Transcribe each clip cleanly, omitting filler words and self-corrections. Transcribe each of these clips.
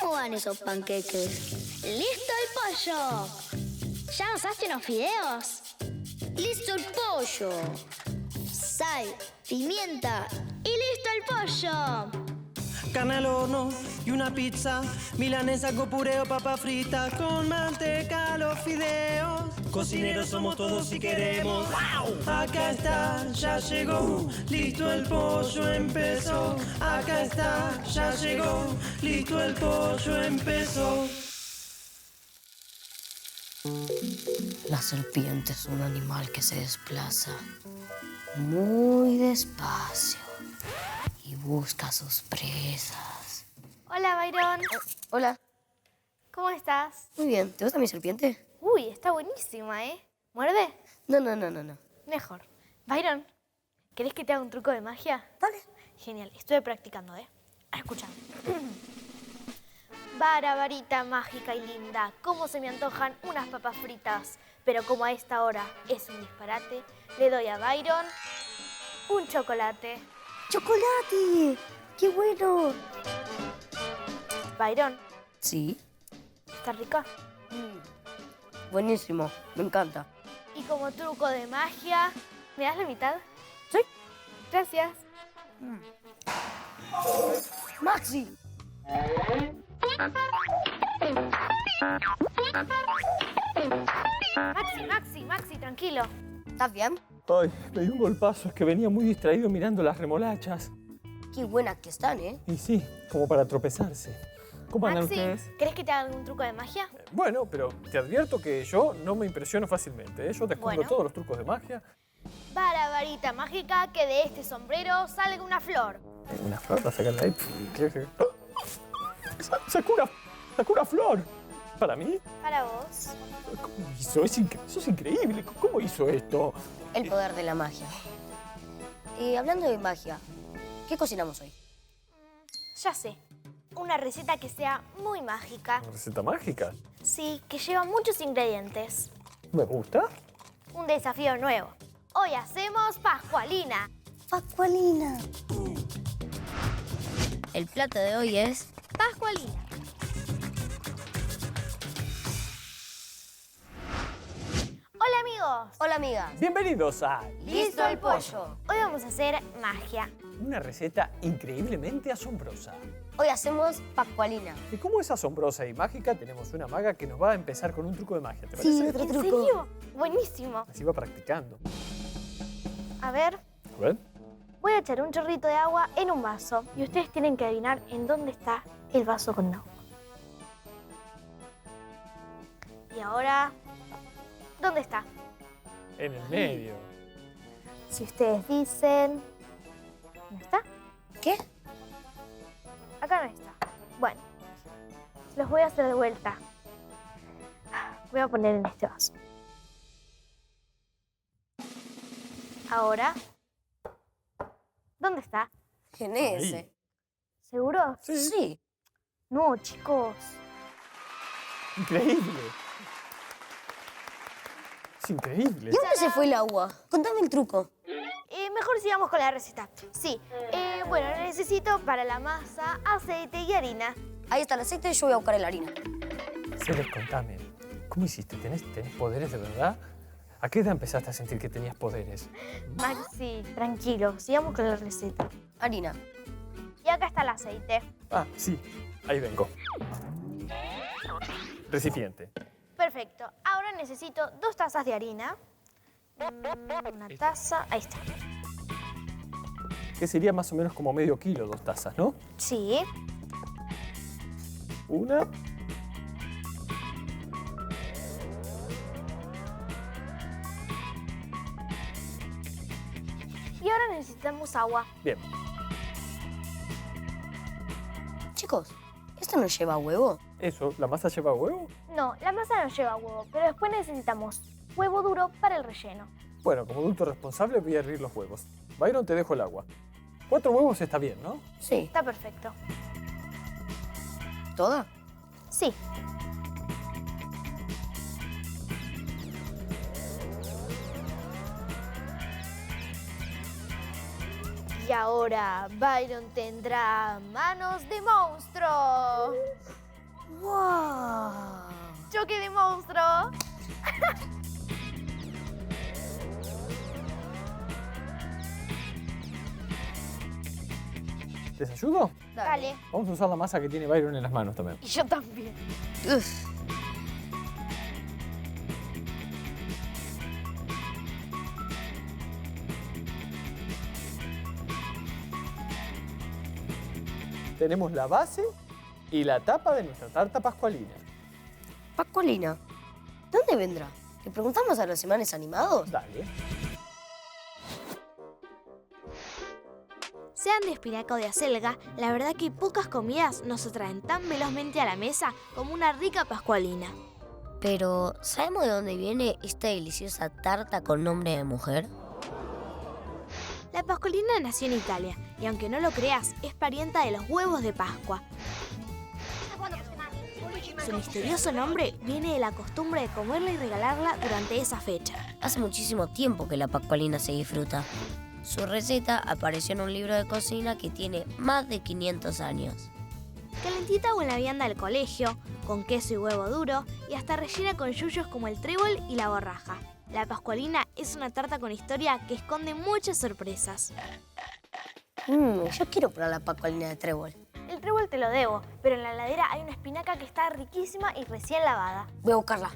¿Cómo van esos panqueques? ¡Listo el pollo! ¿Ya usaste unos fideos? ¡Listo el pollo! Sal, pimienta y listo el pollo. Carne al horno y una pizza, milanesa con pureo, papa frita, con manteca los fideos. Cocineros somos todos si queremos. Acá está, ya llegó, listo el pollo empezó. Acá está, ya llegó, listo el pollo empezó. La serpiente es un animal que se desplaza muy despacio y busca sus presas. Hola, Byron. Hola. ¿Cómo estás? Muy bien. ¿Te gusta mi serpiente? Uy, está buenísima, ¿eh? ¿Muerde? No. Mejor. Byron, ¿querés que te haga un truco de magia? Dale. Genial, estuve practicando, ¿eh? Escucha. Vara, varita mágica y linda, cómo se me antojan unas papas fritas. Pero como a esta hora es un disparate, le doy a Byron un chocolate. ¡Chocolate! ¡Qué bueno! Byron, Sí. ¿está rica? Buenísimo. Me encanta. Y como truco de magia, ¿me das la mitad? Sí. Gracias. ¡Maxi! Maxi, tranquilo. ¿Estás bien? Ay, me dio un golpazo, es que venía muy distraído mirando las remolachas. Qué buenas que están, ¿eh? Y sí, como para tropezarse. ¿Cómo andan Maxi, ustedes? ¿querés que te haga algún truco de magia? Bueno, pero te advierto que yo no me impresiono fácilmente, ¿eh? Yo descubro Bueno. todos los trucos de magia. Vara, varita mágica, que de este sombrero salga una flor. Una flor, la sacan de ahí. Sacó una flor. ¿Para mí? Para vos. ¿Cómo hizo? Eso es increíble. ¿Cómo hizo esto? El poder de la magia. Y hablando de magia, ¿qué cocinamos hoy? Ya sé. Una receta que sea muy mágica. ¿Una receta mágica? Sí, que lleva muchos ingredientes. Me gusta. Un desafío nuevo. Hoy hacemos pascualina. Pascualina. El plato de hoy es... Pascualina. Hola amigos. Hola, amigas. Bienvenidos a ¡Listo el pollo! Hoy vamos a hacer magia. una receta increíblemente asombrosa. Hoy hacemos pascualina. Y como es asombrosa y mágica, tenemos una maga que nos va a empezar con un truco de magia, ¿te parece? Sí, otro ¿En truco. serio? Buenísimo. Así va practicando. A ver, A ver. voy a echar un chorrito de agua en un vaso y ustedes tienen que adivinar en dónde está el vaso con agua. Y ahora, ¿dónde está? En el medio. Si ustedes dicen... ¿No está? ¿Qué? Acá no está. Bueno, los voy a hacer de vuelta. Voy a poner en este vaso. Ahora, ¿dónde está? En ese. Ahí. ¿Seguros? Sí. No, chicos. Increíble. Es increíble. ¿Y dónde se fue el agua? Contame el truco. Mejor sigamos con la receta. Sí. Bueno, necesito para la masa aceite y harina. Ahí está el aceite y yo voy a buscar la harina. Celes, contame. ¿Cómo hiciste? ¿Tenés poderes de verdad? ¿A qué edad empezaste a sentir que tenías poderes? Maxi, tranquilo, sigamos con la receta. Harina. Y acá está el aceite. Ah, sí. Ahí vengo. Recipiente. Perfecto. Ahora necesito 2 tazas de harina. Una taza. Ahí está. Que sería más o menos como medio kilo, 2 tazas, ¿no? Sí. Una. Y ahora necesitamos agua. Bien. Chicos, ¿esto no lleva huevo? Eso, ¿la masa lleva huevo? No, la masa no lleva huevo, pero después necesitamos huevo duro para el relleno. Bueno, como adulto responsable voy a hervir los huevos. Byron, te dejo el agua. 4 huevos está bien, ¿no? Sí. Está perfecto. ¿Toda? Sí. Y que ahora Byron tendrá manos de monstruo. ¡Wow! ¡Choque de monstruo! ¿Les ayudo? Dale. Vamos a usar la masa que tiene Byron en las manos también. Y yo también. Uf. Tenemos la base y la tapa de nuestra tarta pascualina. Pascualina, ¿dónde vendrá? ¿Le preguntamos a los imanes animados? Dale. Sean de espinaca o de acelga, la verdad que pocas comidas nos atraen tan velozmente a la mesa como una rica pascualina. Pero, ¿sabemos de dónde viene esta deliciosa tarta con nombre de mujer? La pascualina nació en Italia y aunque no lo creas, es parienta de los huevos de Pascua. Su misterioso nombre viene de la costumbre de comerla y regalarla durante esa fecha. Hace muchísimo tiempo que la pascualina se disfruta. Su receta apareció en un libro de cocina que tiene más de 500 años. Calentita o en la vianda del colegio, con queso y huevo duro y hasta rellena con yuyos como el trébol y la borraja. La pascualina es una tarta con historia que esconde muchas sorpresas. Yo quiero probar la pascualina de trébol. El trébol te lo debo, pero en la heladera hay una espinaca que está riquísima y recién lavada. Voy a buscarla.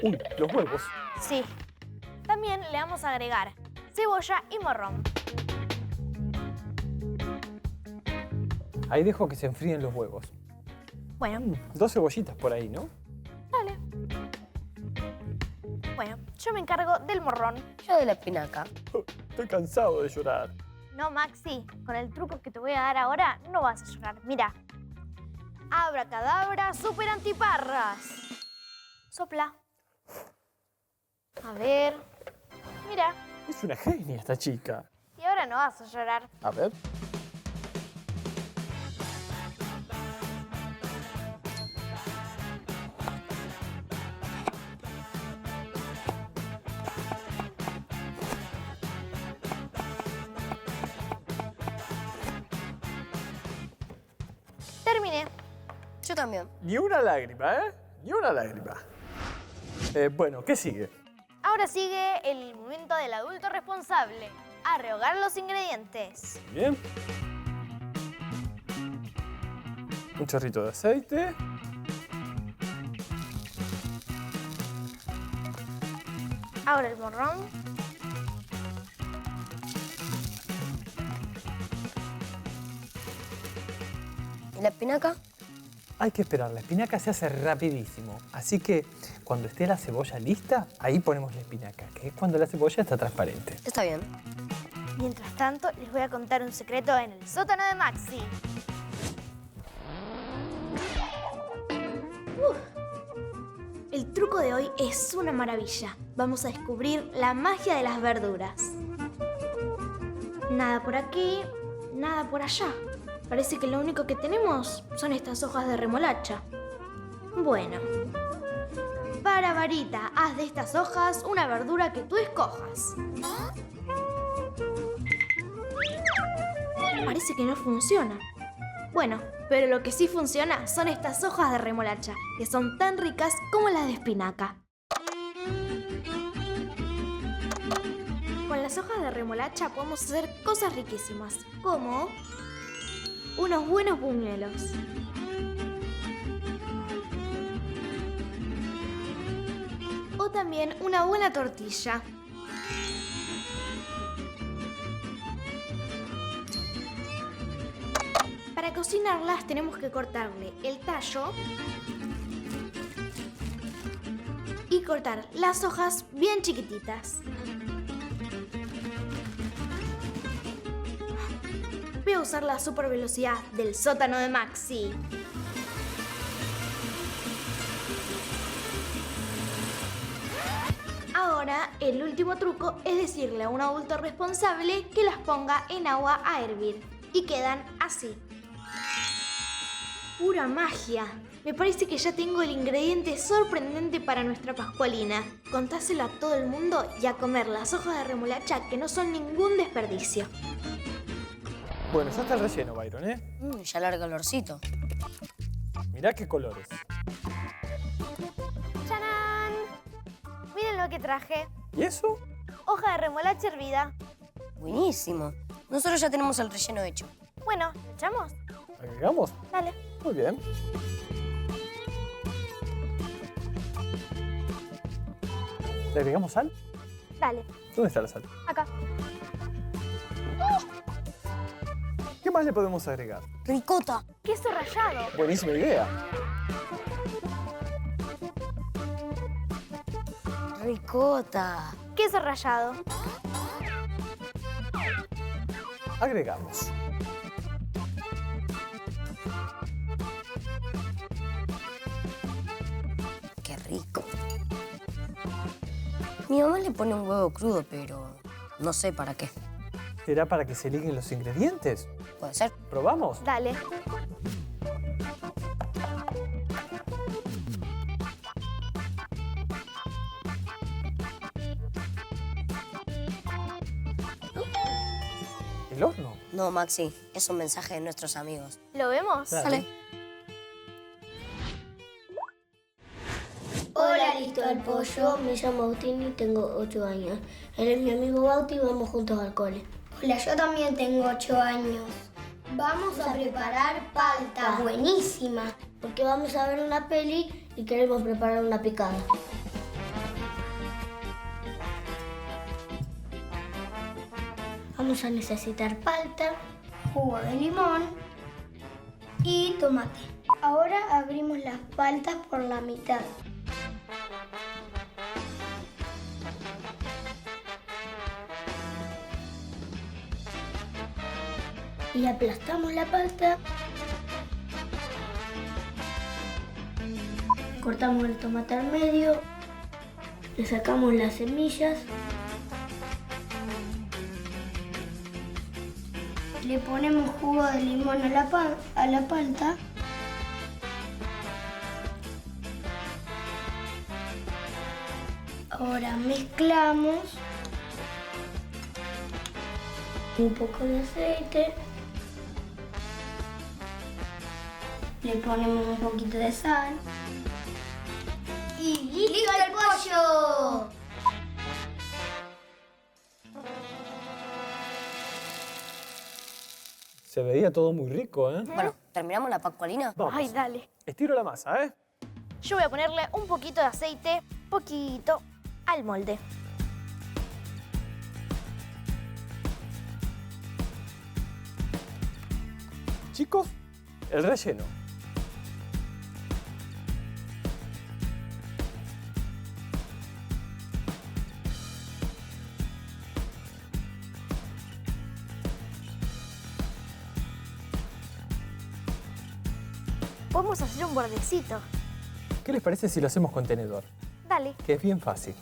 Uy, los huevos. Sí. También le vamos a agregar cebolla y morrón. Ahí dejo que se enfríen los huevos. Bueno, 2 cebollitas por ahí, ¿no? dale. Bueno, yo me encargo del morrón. Yo de la espinaca. Estoy cansado de llorar. No, Maxi, con el truco que te voy a dar ahora no vas a llorar. Mira. Abracadabra, super antiparras. Sopla. A ver. Mira. Es una genia esta chica. Y ahora no vas a llorar. A ver. Terminé. Yo también. Ni una lágrima, ¿eh? Ni una lágrima. Bueno, ¿qué sigue? Ahora sigue el momento del adulto responsable. A rehogar los ingredientes. Bien. Un chorrito de aceite. Ahora el morrón. ¿Y la espinaca? Hay que esperar, la espinaca se hace rapidísimo. Así que cuando esté la cebolla lista, ahí ponemos la espinaca, que es cuando la cebolla está transparente. Está bien. Mientras tanto, les voy a contar un secreto en el sótano de Maxi. El truco de hoy es una maravilla. Vamos a descubrir la magia de las verduras. Nada por aquí, nada por allá. Parece que lo único que tenemos son estas hojas de remolacha. Bueno. Para Varita, haz de estas hojas una verdura que tú escojas. Parece que no funciona. Bueno, pero lo que sí funciona son estas hojas de remolacha, que son tan ricas como las de espinaca. Con las hojas de remolacha podemos hacer cosas riquísimas, como unos buenos buñuelos. O también una buena tortilla. Para cocinarlas tenemos que cortarle el tallo y cortar las hojas bien chiquititas. Voy a usar la super velocidad del sótano de Maxi. Ahora, el último truco es decirle a un adulto responsable que las ponga en agua a hervir. Y quedan así. Pura magia. Me parece que ya tengo el ingrediente sorprendente para nuestra pascualina. Contáselo a todo el mundo y a comer las hojas de remolacha que no son ningún desperdicio. Bueno, ya está el relleno, Byron, ¿eh? Ya larga el olorcito. Mirá qué colores. ¡Chanán! Miren lo que traje. ¿Y eso? Hoja de remolacha hervida. Buenísimo. Nosotros ya tenemos el relleno hecho. Bueno, ¿echamos? ¿Agregamos? Dale. Muy bien. ¿Le agregamos sal? Dale. ¿Dónde está la sal? Acá. ¿Qué más le podemos agregar? Ricota. Queso rallado. Buenísima idea. Ricota. Queso rallado. Agregamos. Qué rico. Mi mamá le pone un huevo crudo, pero no sé para qué. ¿Será para que se liguen los ingredientes? ¿Puede ser? ¿Probamos? Dale. ¿El horno? No, Maxi. Es un mensaje de nuestros amigos. ¿Lo vemos? Dale. Hola, listo el pollo. Me llamo Agustín y tengo 8 años. Él es mi amigo Bauti y vamos juntos al cole. Hola, yo también tengo 8 años. Vamos a preparar palta. Buenísima. Porque vamos a ver una peli y queremos preparar una picada. Vamos a necesitar palta, jugo de limón y tomate. Ahora abrimos las paltas por la mitad. Y aplastamos la palta. Cortamos el tomate al medio. Le sacamos las semillas. Le ponemos jugo de limón a la palta. Ahora mezclamos. Un poco de aceite. Le ponemos un poquito de sal. ¡Y listo el pollo! Se veía todo muy rico, ¿eh? Bueno, ¿terminamos la pascualina? Vamos. Ay, dale. Estiro la masa, ¿eh? Yo voy a ponerle un poquito de aceite, poquito, al molde. Chicos, el relleno. Podemos hacer un bordecito. ¿Qué les parece si lo hacemos con tenedor? Dale. Que es bien fácil.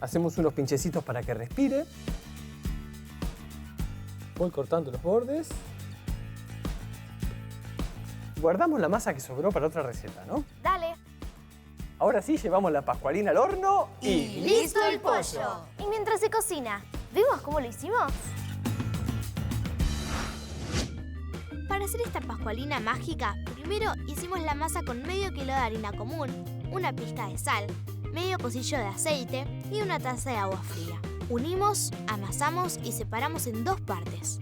Hacemos unos pinchecitos para que respire. Voy cortando los bordes. Guardamos la masa que sobró para otra receta, ¿no? Dale. Ahora sí, llevamos la pascualina al horno y... ¡Listo el pollo! Y mientras se cocina, ¿vimos cómo lo hicimos? Para hacer esta pascualina mágica, primero hicimos la masa con medio kilo de harina común, una pizca de sal, medio pocillo de aceite y una taza de agua fría. Unimos, amasamos y separamos en dos partes.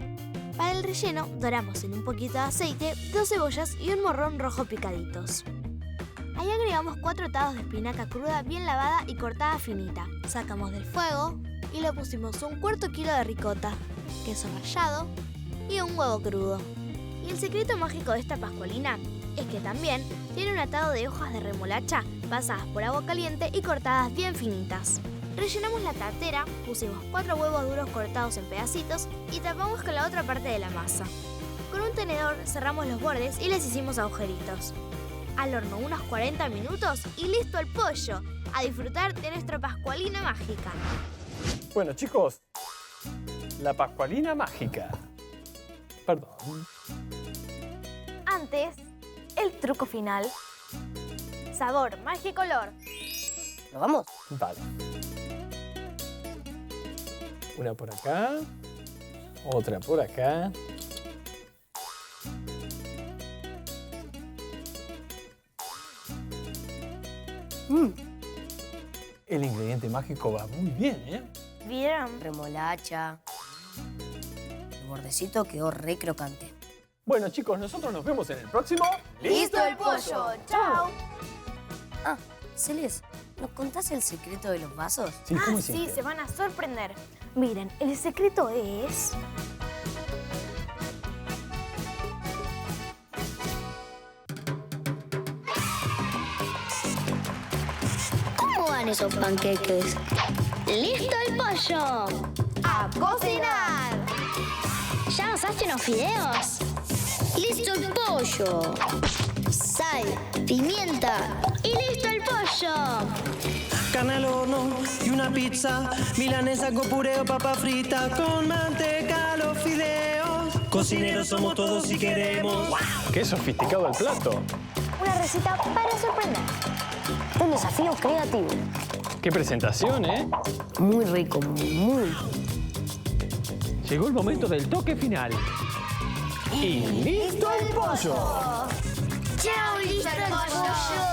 Para el relleno, doramos en un poquito de aceite 2 cebollas y un morrón rojo picaditos. Ahí agregamos 4 tados de espinaca cruda bien lavada y cortada finita. Sacamos del fuego y le pusimos un cuarto kilo de ricota, queso rallado y un huevo crudo. Y el secreto mágico de esta pascualina es que también tiene un atado de hojas de remolacha pasadas por agua caliente y cortadas bien finitas. Rellenamos la tartera, pusimos 4 huevos duros cortados en pedacitos y tapamos con la otra parte de la masa. Con un tenedor cerramos los bordes y les hicimos agujeritos. Al horno unos 40 minutos y listo el pollo. A disfrutar de nuestra pascualina mágica. Bueno, chicos, la pascualina mágica. Perdón. Antes, el truco final. Sabor, magia y color. ¿Probamos? Vale. Una por acá. Otra por acá. El ingrediente mágico va muy bien, ¿eh? ¿Vieron? Remolacha. El bordecito quedó re crocante. Bueno, chicos, nosotros nos vemos en el próximo... ¡Listo el pollo! ¡Chao! Ah, Celeste, ¿nos contás el secreto de los vasos? Sí, ¿cómo Sí, hiciste? se van a sorprender. Miren, el secreto es... ¿Cómo van esos panqueques? ¡Listo el pollo! ¡A cocinar! ¿Ya asaste unos fideos? ¡Listo el pollo! Sal, pimienta y listo el pollo. Carne al horno y una pizza, milanesa con puré o papa frita, con manteca los fideos. Cocineros somos todos si queremos. ¡Qué sofisticado el plato! Una receta para sorprender. Un desafío creativo. ¡Qué presentación, eh! Muy rico, muy. Llegó el momento del toque final. ¡Y listo el pollo! ¡Chao, listo el pollo!